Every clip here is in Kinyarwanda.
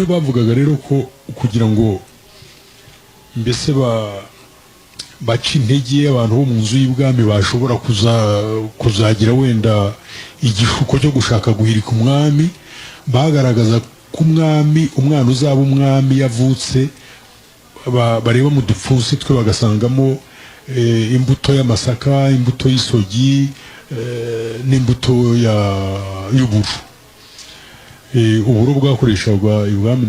bavugaga rero ko kugira ngo mbese baca intege abantu bo mu nzu y'ibwami bashobora kuzagira wenda igishuko cyo gushaka guhirika umwami, bagaragaza ko umwana uzaba umwami yavutse bareba mu dupfunsi twe bagasangamo imbuto y'amasaka, imbuto y'isogi n'imbuto y'uburu. Uburo bwakoreshwaga ibwami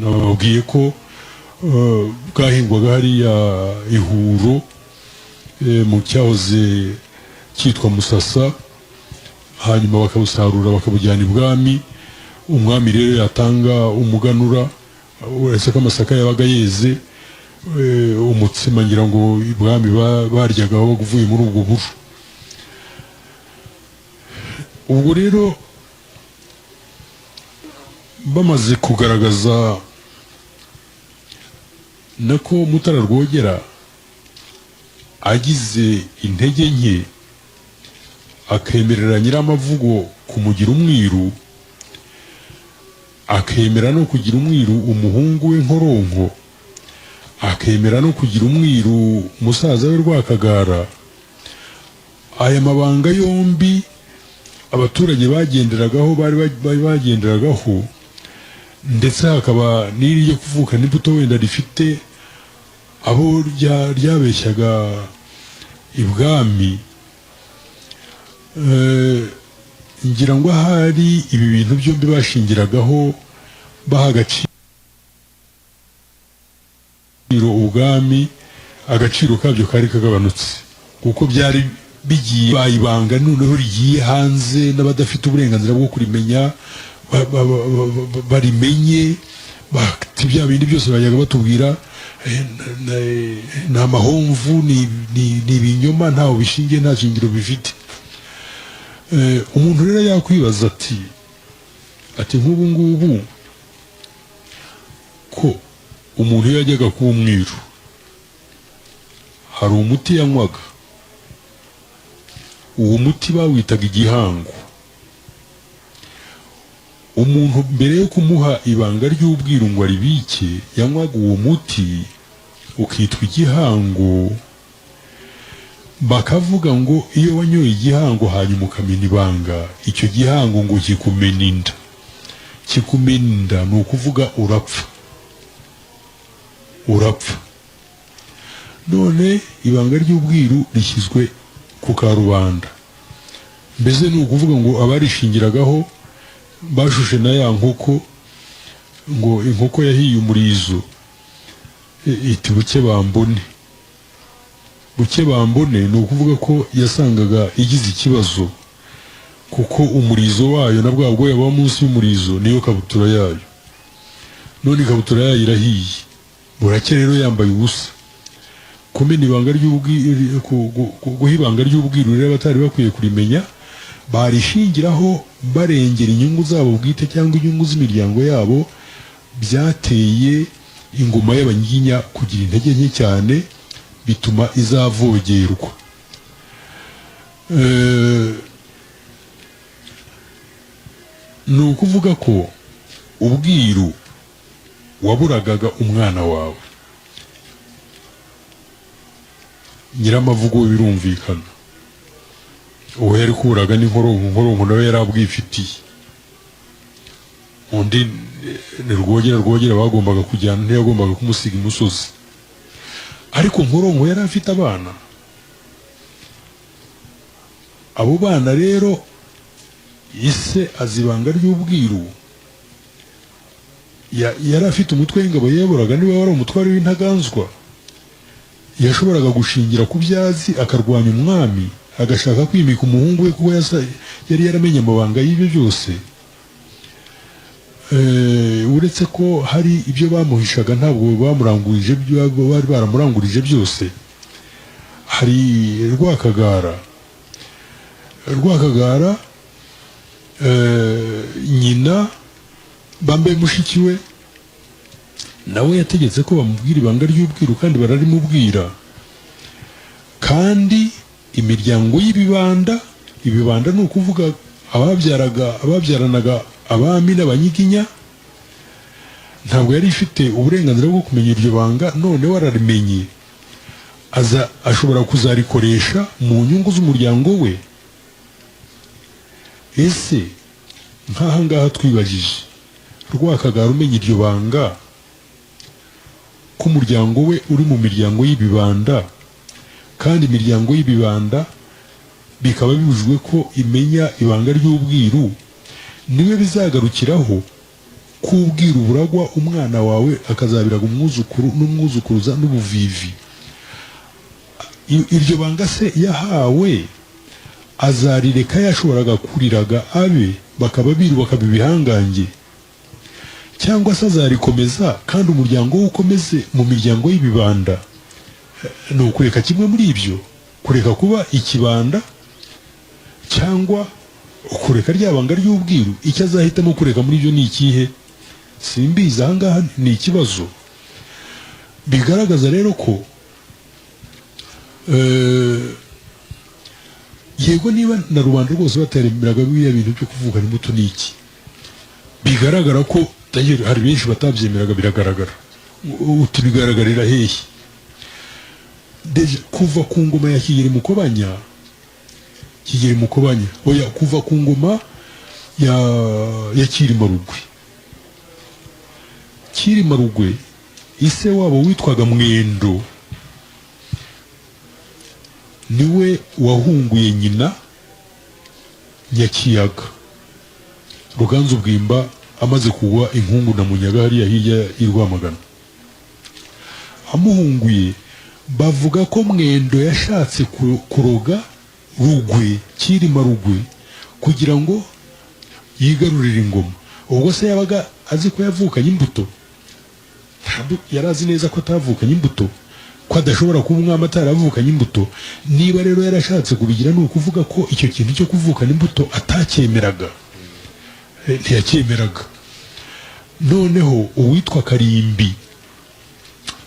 nababwiye ko bwahingwaga hariya ihuro mu cyahoze cyitwa Musasa, hanyuma bakabusarura bakabujyana ibwami. Umwami rero yatanga umuganura, uretse ko amasaka yabaga yeze, umutsima ngira ngo ibwami baryaga bavuye muri ubwo buru. Ubwo rero bamaze kugaragaza nako Mutara Rwogera agize intege nke, akemerera Nyiramavugo kumugira umwiru, akemera no kugira umwiru umuhungu we Nkoronko, akemera no kugira umwiru musaza we Rwakagara. Aya mabanga yombi abaturage bagenderagaho, bari bagenderagaho, ndetse hakaba n'iryo kuvuka n'imbuto wenda rifite abo ryabeshyaga ibwami. Ngira ngo ahari ibi bintu byombi bashingiragaho baha agaciro ubwami, agaciro kabyo kari kagabanutse, kuko byari bigiye bayibanga noneho rigiye hanze, n'abadafite uburenganzira bwo kurimenya barimenye. Bya bindi byose bajyaga batubwira ni amahomvu, ni ibinyoma, ntaho bishingiye, nta shingiro bifite. Umuntu rero yakwibaza ati nk'ubu ngubu ko umuntu iyo yajyaga kuba umwiru hari umuti yanywaga, uwo muti bawitaga igihango. Umuntu mbere yo kumuha ibanga ry'ubwiru ngo aribike, yanywaga uwo muti ukitwa igihango. Bakavuga ngo iyo wanyoye igihango hanyuma ukamena ibanga, icyo gihango ngo kikumena inda. Kikumena inda ni ukuvuga urapfa. None ibanga ry'ubwiru rishyizwe ku karubanda, mbese ni ukuvuga ngo abarishingiragaho bashushe na ya nkoko, ngo inkoko yahiye umurizo iti buke bambone. Buke bambone ni ukuvuga ko yasangaga igize ikibazo, kuko umurizo wayo na bwa bwoya buba munsi y'umurizo niyo kabutura yayo. None ikabutura yayo irahiye, burake rero yambaye ubusa. Kumena ibanga ry'ubwiru, guha ibanga ry'ubwiru rero abatari bakwiye kurimenya, barishingiraho barengera inyungu zabo bwite cyangwa inyungu z'imiryango yabo. Byateye ingoma y'Abanyiginya kugira intege nke cyane, bituma izavogerwa. Ni ukuvuga ko ubwiru waburagaga umwana wawe. Nyiramavugo birumvikana, uwo yari kuburaga ni Nkoronko nawe yari abwifitiye. Undi ni Rwogera bagombaga kujyana, ntiyagombaga kumusiga imusozi. Ariko Nkoronko yari afite abana. Abo bana rero ise azibanga ry'ubwiru, yari afite umutwe w'ingabo yayoboraga, niba wari umutware w'intaganzwa. Yashoboraga gushingira ku byazi akarwanya umwami, agashaka kwimika umuhungu we, kuko yari yaramenye amabanga y'ibyo byose. Uretse ko hari ibyo bamuhishaga, ntabwo bamurangurije, bari baramurangurije byose. Hari Rwakagara nyina Bambaye mushiki we nawe yategetse ko bamubwira ibanga ry'ubwiru, kandi bararimubwira. Kandi imiryango y'ibibanda ni ukuvuga ababyaranaga abami n'Abanyiginya, ntabwo yari ifite uburenganzira bwo kumenya iryo banga, none wararimenye ashobora kuzarikoresha mu nyungu z'umuryango we. Ese nk'aha ngaha twibajije, Rwakagara umenya iryo banga ko umuryango we uri mu miryango y'ibibanda, kandi imiryango y'ibibanda bikaba bibujwe ko imenya ibanga ry'ubwiru, niwe bizagarukiraho kubwira uburagwa umwana wawe akazabiraga umwuzukuru n'umwuzukuruza n'ubuvivi. Iryo banga se yahawe azarireka yashoboraga kuriraga abe bakaba biru bakaba ibihangange, cyangwa se azarikomeza kandi umuryango we ukomeze mu miryango y'ibibanda? Ni ukureka kimwe muri ibyo, kureka kuba ikibanda cyangwa kureka ryabanga ry'ubwiru. Icyo azahitamo kureka muri ibyo ni ikihe? Simbizi. Aha ngaha ni ikibazo bigaragaza rero ko yego niba na rubanda rwose bataremeraga biriya bintu byo kuvukana imbuto ni iki, bigaragara ko hari benshi batabyemeraga. Biragaragara utubigaragarira hehe? Kuva ku ngoma ya Kigeli Mukobanya, oya, kuva ku ngoma ya Cyilima Rugwe, ise wabo witwaga Mwendo niwe wahunguye nyina Nyakiyaga. Ruganzu Bwimba amaze kugwa inkungu na Munyaga hariya hirya i Rwamagana, amuhunguye bavuga ko Mwendo yashatse kuroga Rugwe, Cyilima Rugwe, kugira ngo yigarurire ingoma. Ubwo se yabaga azi ko yavukanye imbuto? Yari azi neza ko atavukanye imbuto, ko adashobora kuba umwami ataravukanye imbuto. Niba rero yarashatse kubigira, ni ukuvuga ko icyo kintu cyo kuvukana imbuto atacyemeraga, ntiyacyemeraga. Noneho uwitwa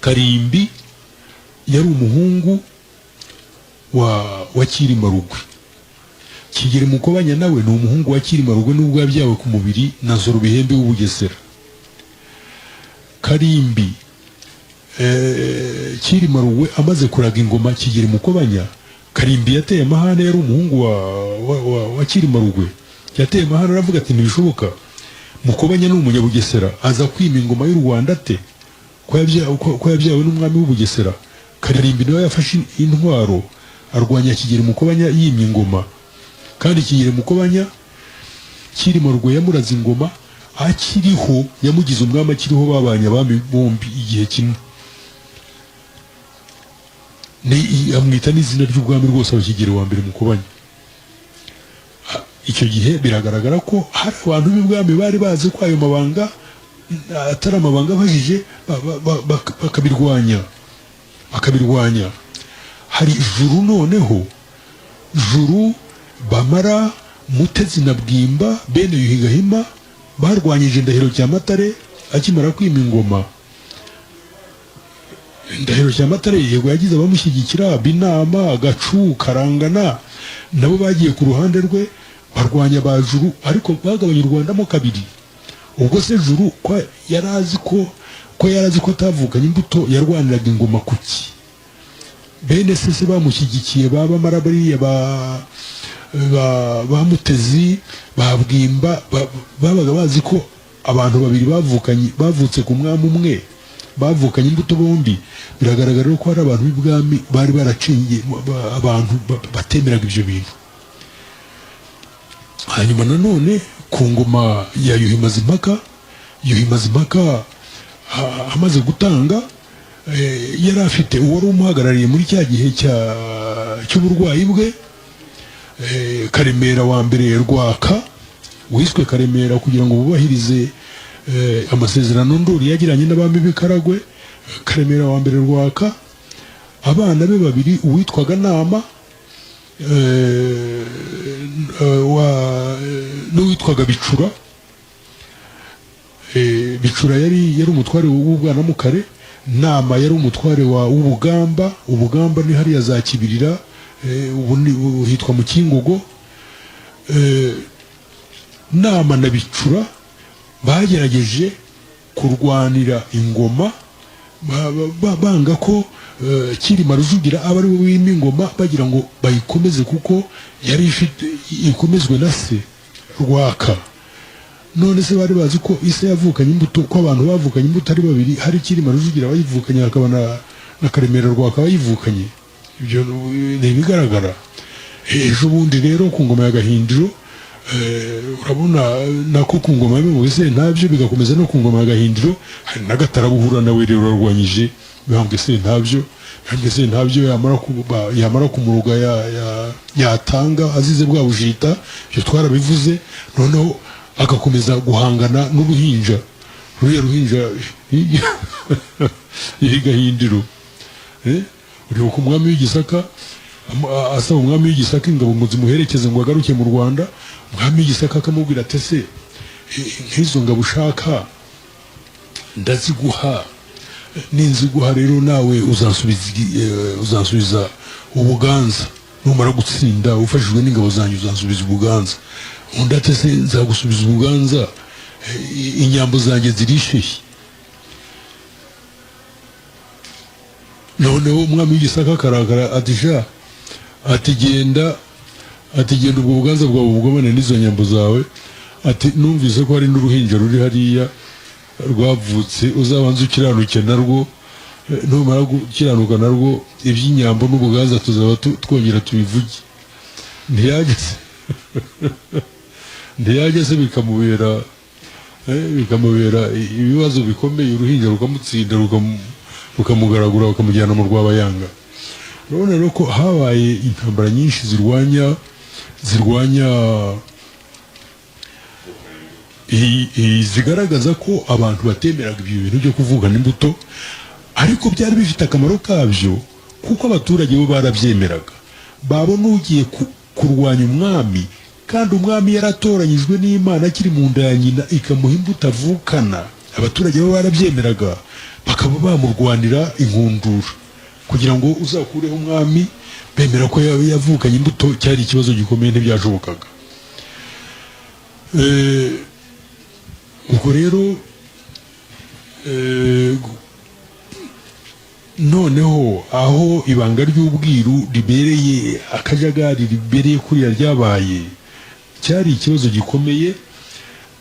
Karimbi yari umuhungu wa Cyilima Rugwe. Kigeli Mukobanya nawe ni umuhungu wa Cyilima Rugwe, nubwo yabyawe ku mubiri na Nzorubihembe w'Ubugesera. Karimbi Cyilima Rugwe amaze kuraga ingoma Kigeli Mukobanya, Karimbi yateye amahane. Yari umuhungu wa Cyilima Rugwe, yateye amahane aravuga ati ntibishoboka, Mukobanya ni umunyabugesera, aza kwima ingoma y'u Rwanda ate ko yabyawe n'umwami w'Ubugesera? Karimbi nawe yafashe intwaro arwanya Kigeli Mukobanya yimye ingoma, kandi Kigeli Mukobanya Cyilima Rugwe yamuraze ingoma akiriho, yamugize umwami akiriho, babanye abami bombi igihe kimwe. Amwita n'izina ry'ubwami rwose wa Kigeli wa mbere Mukobanya. Icyo gihe biragaragara ko hari abantu b'ibwami bari bazi ko ayo mabanga atari amabanga abajije, bakabirwanya. Hari Juru, noneho Juru, Bamara, Mutezi na Bwimba bene Yuhi Gahima barwanyije Ndahiro Cyamatare akimara kwima ingoma. Ndahiro Cyamatare yego yagize abamushyigikira, Binama, Gacu, Karangana, nabo bagiye ku ruhande rwe barwanya ba Juru, ariko bagabanya u Rwanda mo kabiri. Ubwo se Juru ko yarazi ko atavukanye imbuto, yarwaniraga ingoma kuki? Bene sese bamushyigikiye, Bamara bariya ba Mutezi, ba Bwimba, babaga bazi ko abantu babiri bavutse ku mwami umwe, bavukanye imbuto bombi. Biragaragara ko hari abantu b'ibwami bari baracingiye abantu batemeraga ibyo bintu. Hanyuma nanone ku ngoma ya Yuhi Mazimpaka amaze gutanga, yari afite uwari umuhagarariye muri cya gihe cy'uburwayi bwe, Karemera wa mbere Rwaka, wiswe Karemera kugira ngo bubahirize amasezerano ndori yagiranye n'abami b'Ikaragwe. Karemera wa mbere Rwaka, abana be babiri, uwitwaga Nama n'uwitwaga Bicura. Bicura yari umutware w'Ubwanamukare, Nama yari umutware w'Ubugamba. Ubugamba ni hariya za Kibirira, ubu hitwa mu Kingogo. Nama na Bicura bagerageje kurwanira ingoma banga ko Cyilima Rujugira aba ari we wima ingoma bagira ngo bayikomeze kuko yari ifite ikomezwe na se Rwaka. None se bari bazi ko ise yavukanye imbuto, ko abantu bavukanye imbuto ari babiri, hari Cyilima Rujugira bayivukanye hakaba na Karemera Rwaka bayivukanye. Ibyo ni bigaragara. Ejo bundi rero ku ngoma ya Gahindiro urabona nako ku ngoma y'Impuhwe Sentabyo bigakomeza no ku ngoma ya Gahindiro, hari na Gatarabuhura nawe rero warwanyije Mibambwe Sentabyo. Mibambwe Sentabyo yamara kumuruga yatanga azize bwa bujita, ibyo twarabivuze. Noneho agakomeza guhangana n'uruhinja, ruriya ruhinja iri Gahindiro. Uribuka umwami w'Igisaka asaba umwami w'Igisaka ingabo ngo zimuherekeze ngo agaruke mu Rwanda. Umwami w'Igisaka akamubwira ati se nk'izo ngabo ushaka ndaziguha, ninziguha rero nawe uzansubiza Ubuganza, numara gutsinda ufashijwe n'ingabo zanjye uzansubiza Ubuganza. Undi ati se nzagusubiza Ubuganza, inyambo zanjye zirishehe. Noneho umwami w'Igisaka akarakara ati sha, ati genda ubwo Buganza bwawe bugomane n'izo nyambo zawe. Ati numvise ko hari n'uruhinja ruri hariya rwavutse, uzabanza ukiranuke narwo, numara gukiranuka narwo iby'inyambo n'Ubuganza tuzaba twongera tubivuge. ntiyageze bikamubera ibibazo bikomeye, uruhinja rukamutsinda rukamugaragura bakamujyana mu Rwabayanga. Urabona rero ko habaye intambara nyinshi zirwanya zigaragaza ko abantu batemeraga ibyo bintu byo kuvugana imbuto, ariko byari bifite akamaro kabyo kuko abaturage bo barabyemeraga. Babona ugiye kurwanya umwami, kandi umwami yaratoranyijwe n'Imana akiri mu nda ya nyina ikamuha imbuto avukana, abaturage bo barabyemeraga, bakaba bamurwanira inkundura kugira ngo uzakureho umwami. Bemera ko yavukanye imbuto, cyari ikibazo gikomeye, ntibyashobokaga. Ubwo rero noneho aho ibanga ry'ubwiru ribereye akajagari, ribereye kuriya ryabaye, cyari ikibazo gikomeye.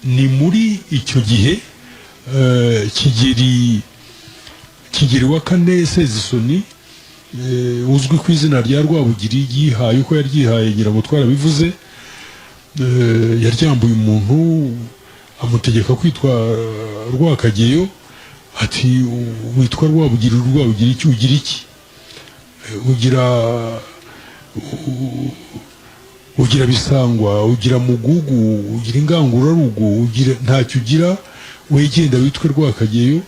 Ni muri icyo gihe Kigeli wa kane Sezisoni, uzwi ku izina rya Rwabugiri, yihaye uko yaryihaye ngira ngo twarabivuze. Yaryambuye umuntu amutegeka kwitwa Rwakageyo. Ati witwa Rwabugiri, Rwabugiri iki ugira iki? Ugira Bisangwa, ugira Mugugu, ugira Ingangurarugo, ugira ntacyo ugira, wegenda witwe Rwakageyo.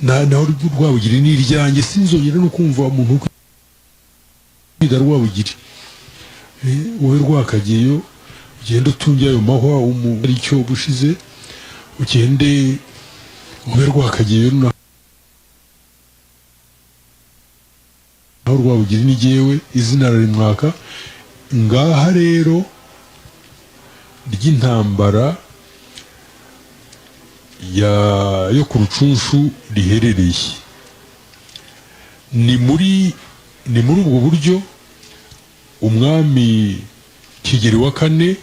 naho Rwabugiri ni iryanjye, sinzongera no kumva umuntu kwita Rwabugiri. Wowe Rwakageyo ugende utunge ayo mahwa aricyo bushize, ugende ube Rwakageyo, naho Rwabugiri ni jyewe, izina rarimwaka. Ngaha rero ry'intambara yo ku Rucunshu riherereye, ni muri ubwo buryo umwami Kigeli wa kane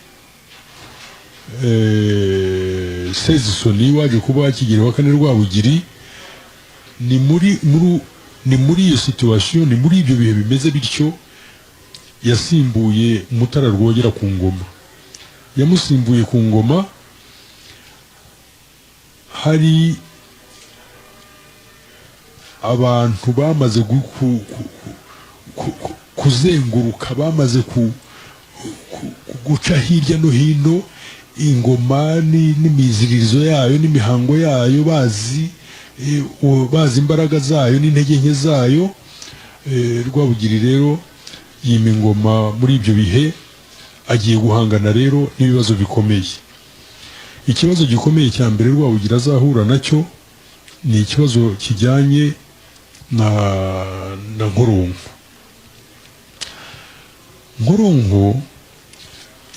Sezisoni waje kuba Kigeli wa kane Rwabugiri. Ni muri iyo situation, ni muri ibyo bihe bimeze bityo yasimbuye Mutara Rwogera ku ngoma. Yamusimbuye ku ngoma hari abantu bamaze kuzenguruka, bamaze guca hirya no hino ingoma n'imiziririzo yayo n'imihango yayo, bazi imbaraga zayo n'intege nke zayo. Rwabugiri rero yima ingoma muri ibyo bihe, agiye guhangana rero n'ibibazo bikomeye. Ikibazo gikomeye cya mbere Rwabugiri azahura nacyo ni ikibazo kijyanye na Nkoronko. Nkoronko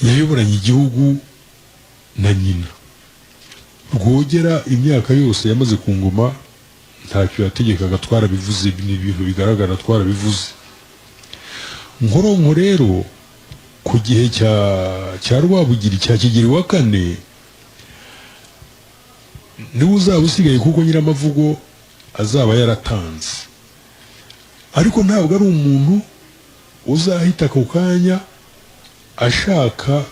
yayoboranye igihugu na nyina. Rwogera imyaka yose yamaze ku ngoma ntacyo yategekaga, twarabivuze, ni ibintu bigaragara, twarabivuze. Nkoronko rero ku gihe cya Rwabugiri, cya Kigeli wa kane, niwe uzaba usigaye kuko Nyiramavugo azaba yaratanze, ariko ntabwo ari umuntu uzahita ako kanya ashaka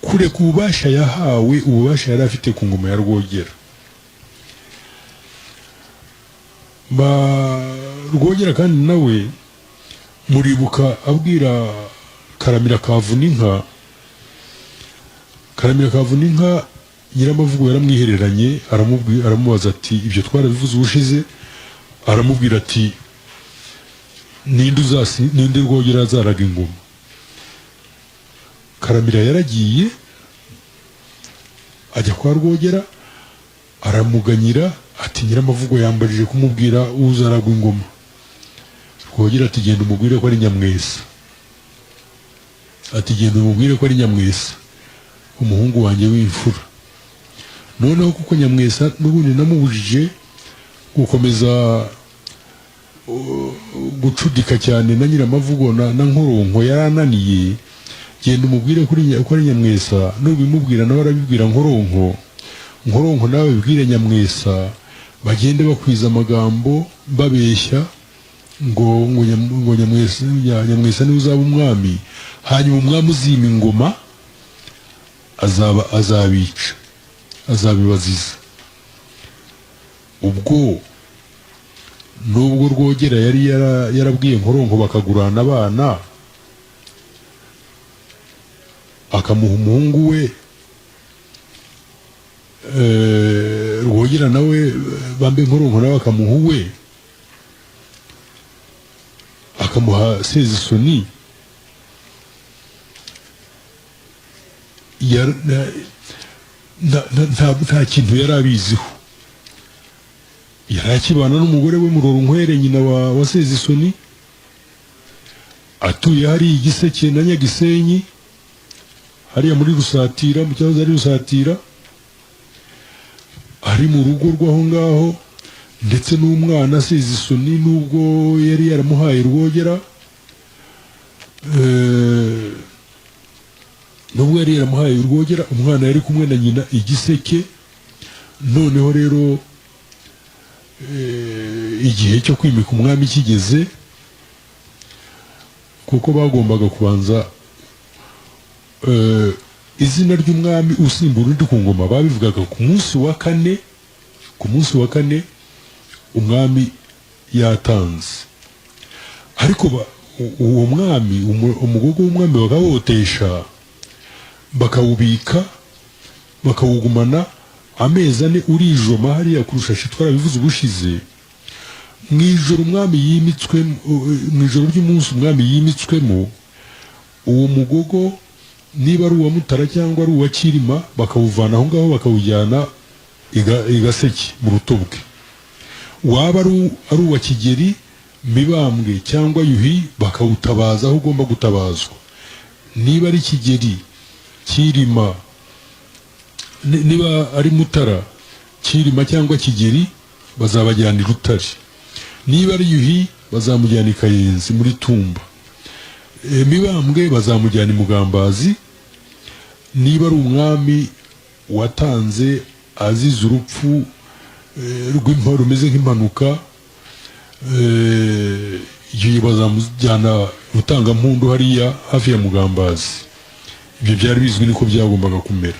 kureka ububasha yahawe, ububasha yari afite ku ngoma ya Rwogera. Rwogera kandi nawe muribuka abwira Karamira Kavuninka, Nyiramavugo yaramwihereranye, aramubaza ati ibyo twarabivuze ubushize, aramubwira ati ninde Rwogera azaraga ingoma. Karamira yaragiye ajya kwa Rwogera aramuganyira ati Nyiramavugo yambajije kumubwira uzaragwa ingoma. Rwogera ati genda umubwire ko ari Nyamwesa, umuhungu wanjye w'imfura. Noneho kuko Nyamwesa n'ubundi namubujije gukomeza gucudika cyane na Nyiramavugo na Nkoronko yarananiye, genda umubwire ko ari Nyamwesa, nubimubwira nawe arabibwira Nkoronko nawe bibwire Nyamwesa, bagende bakwiza amagambo babeshya ngo Nyamwesa niwe uzaba umwami, hanyuma umwami uzima ingoma azabica, azabibaziza. Ubwo nubwo Rwogera yari yarabwiye Nkoronko bakagurana abana, akamuha umuhungu we, Rwogera nawe bambe Nkoronko nawe akamuha uwe, akamuha Sezisoni, nta kintu yari abiziho. Yari akibana n'umugore we Muroronkwere, nyina wa Sezisoni, atuye hari Igiseke na Nyagisenyi, hariya muri Rusatira, mu cyahoze ari Rusatira, ari mu rugo rw'aho ngaho, ndetse n'umwana Sezisoni nubwo yari yaramuhaye Rwogera, umwana yari kumwe na nyina Igiseke. Noneho rero igihe cyo kwimika umwami kigeze, kuko bagombaga kubanza izina ry'umwami usimbura undi ku ngoma, babivugaga ku munsi wa kane umwami yatanze. Ariko uwo mwami, umugogo w'umwami bakawotesha, bakawubika, bakawugumana amezi 4 urijoma hariya kurushashi, twarabivuze ubushize. Mwijoro ry'umunsi umwami yimitswemo, uwo mugogo niba ari uwa Mutara cyangwa ari uwa Kirima, bakawuvana aho ngaho bakawujyana i Gaseke mu Rutobwe. Waba ari uwa Kigeli, Mibambwe cyangwa Yuhi, bakawutabaza aho ugomba gutabazwa. Niba ari Kigeli, Kirima, niba ari Mutara, Kirima cyangwa Kigeli, bazabajyana i Rutare. Niba ari Yuhi, bazamujyana i Kayenzi muri Tumba. Mibambwe bazamujyana i Mugambazi. Niba ari umwami watanze azize urupfu rumeze nk'impanuka, igihe bazamujyana Rutangampundu hariya hafi ya Mugambazi. Ibyo byari bizwi niko byagombaga kumera.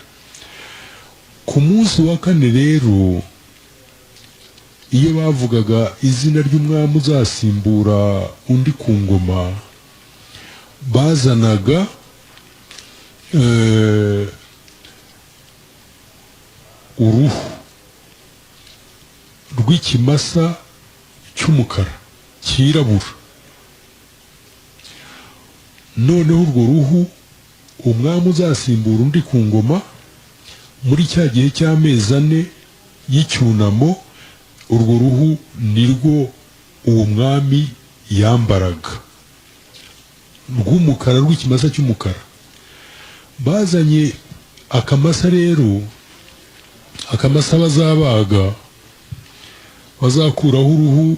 Ku munsi wa kane rero, iyo bavugaga izina ry'umwami uzasimbura undi ku ngoma, bazanaga uruhu rw'ikimasa cy'umukara cyirabura. Noneho urwo ruhu umwami uzasimbura undi ku ngoma muri cya gihe cy'amezi 4 y'icyunamo, urwo ruhu nirwo uwo mwami yambaraga, rw'umukara, rw'ikimasa cy'umukara. Bazanye akamasa rero akamasa bazabaga bazakuraho uruhu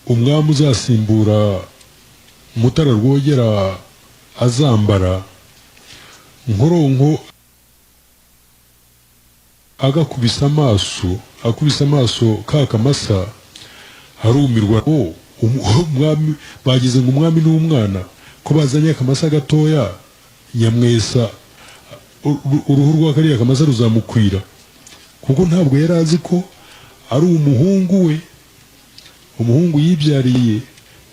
umwami uzasimbura Mutara Rwogera azambara Nkoronko agakubisa amaso ka kamasa harumirwa umwami bagize ngo umwami n'umwana ko bazanye akamasa gatoya Nyamwesa uruhu rwa kariya kamasa ruzamukwira kuko ntabwo yari azi ko ari umuhungu yibyariye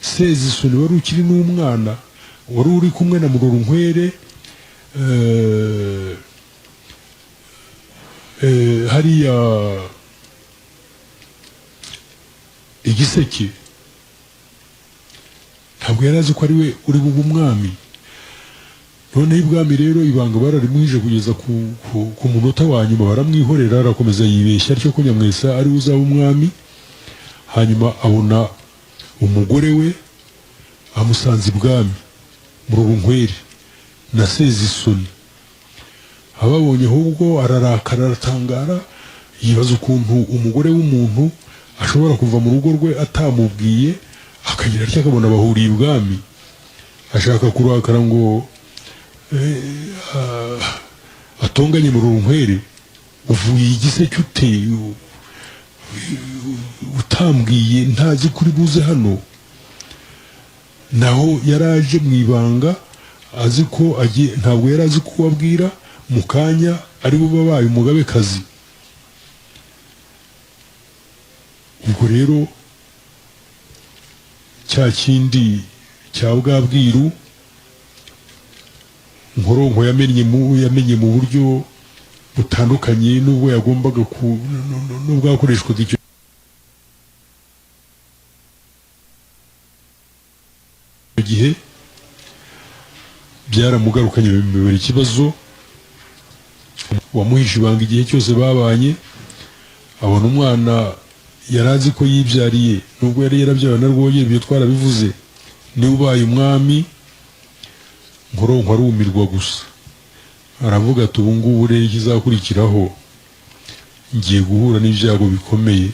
Sezisoni wari ukiri n'umwana wari uri kumwe na Murorunkwere hariya Igiseke ntabwo yari azi ko ari we uri bube umwami noneho ibwami rero ibanga bararimuhije kugeza ku munota wa nyuma baramwihorera arakomeza yibeshya atyo ko Nyamwesa ari uzaba umwami hanyuma abona umugore we amusanze ibwami Murorunkwere na Sezisoni ababonye ahubwo ararakara aratangara yibaza ukuntu umugore w'umuntu ashobora kuva mu rugo rwe atamubwiye akagira atya akabona bahuriye ibwami ashaka kurakara ngo atonganye Murorunkwere uvuye Igiseke ute utambwiye ntazi kuri buze hano naho yaraje mu ibanga azi ko ntabwo yari azi ko abwira mu kanya ari bo babaye umugabekazi ubwo rero cya kindi cya Bwabwiru Nkoronko yamenye mu buryo butandukanye n'ubwo yagombaga n'ubwo yakoreshwaga icyo gihe byaramugarukanye bimubera ikibazo wamuhisha ibanga igihe cyose babanye abona umwana yari azi ko yibyariye nubwo yari yarabyawe na Rwogera ibyo twarabivuze niwe ubaye umwami Nkoronko arumirwa gusa aravuga ati ubu ngubu rero ikizakurikiraho ngiye guhura n'ibyago bikomeye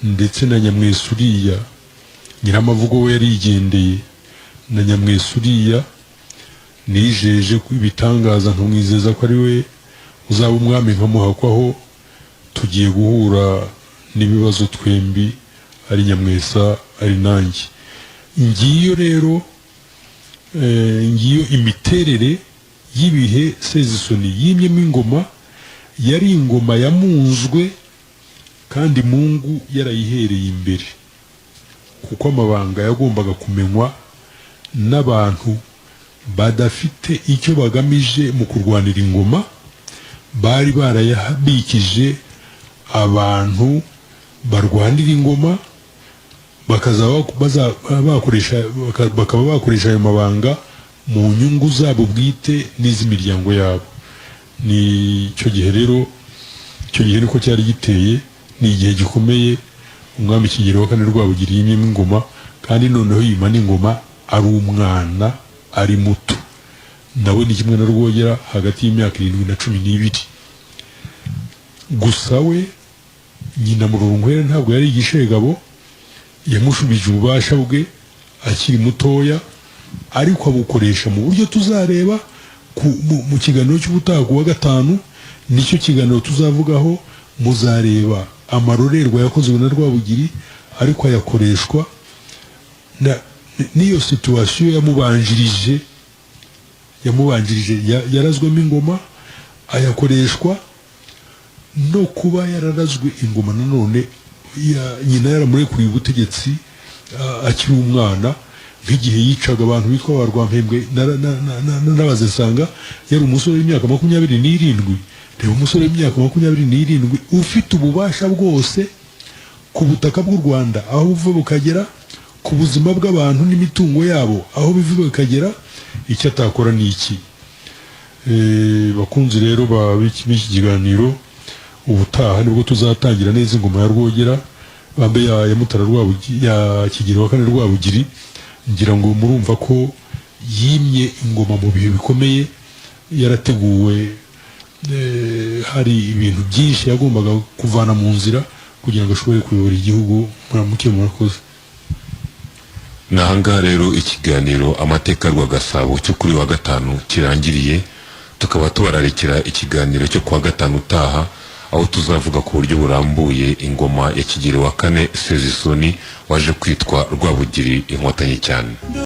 ndetse na Nyamwesa uriya Nyiramavugo we yarigendeye na Nyamwesa uriya nijeje ko ibitangaza ntumwizeza ko ari we uzaba umwami nkamuhakwaho tugiye guhura n'ibibazo twembi ari Nyamwesa ari nanjye ngiyo rero ngiyo imiterere y'ibihe Sezisoni yimyemo ingoma yari ingoma yamunzwe kandi Mungu yarayihereye imbere kuko amabanga yagombaga kumenywa n'abantu badafite icyo bagamije mu kurwanira ingoma bari barayabikije abantu barwanira ingoma bakaba bakoresha ayo mabanga mu nyungu zabo bwite n'iz'imiryango yabo ni icyo gihe rero icyo gihe niko cyari giteye ni igihe gikomeye umwami Kigeli wa kane Rwabugiri yimyemo ingoma kandi noneho yima n'ingoma ari umwana ari muto nawe ni kimwe na Rwogera hagati y'imyaka 7 na 12 gusa we nyina Murorunkwere ntabwo yari igishegabo yamushubije ububasha bwe akiri mutoya ariko abukoresha mu buryo tuzareba mu kiganiro cy'ubutaha wa gatanu nicyo kiganiro tuzavugaho muzareba amarorerwa yakozwe na Rwabugiri ariko ayakoreshwa n'iyo situation yamubanjirije yarazwemo ingoma ayakoreshwa no kuba yararazwe ingoma nanone nyina yaramurekuye ubutegetsi akiri umwana nk'igihe yicaga abantu bitwa ba Rwampembwe n'abazesanga yari umusore w'imyaka 27 reba umusore w'imyaka 27 ufite ububasha bwose ku butaka bw'u Rwanda aho buva bukagera ku buzima bw'abantu n'imitungo yabo aho bivuga bikagera icyo atakora ni iki bakunzi rero b'iki kiganiro ubutaha nibwo tuzatangira neza ingoma ya Rwogera bambe ya Mutara Rwabugiri ya Kigeli wa kane Rwabugiri ngira ngo murumva ko yimye ingoma mu bihe bikomeye yarateguwe hari ibintu byinshi yagombaga kuvana mu nzira kugira ngo ashobore kuyobora igihugu. Murakoze. Nahangaha rero ikiganiro amateka rwa Gasabo cyo kuri wa gatanu kirangiriye, tukaba tubararikira ikiganiro cyo kwa gatanu utaha, aho tuzavuga ku buryo burambuye ingoma ya Kigeli wa kane Sezisoni waje kwitwa Rwabugiri inkotanyi cyane.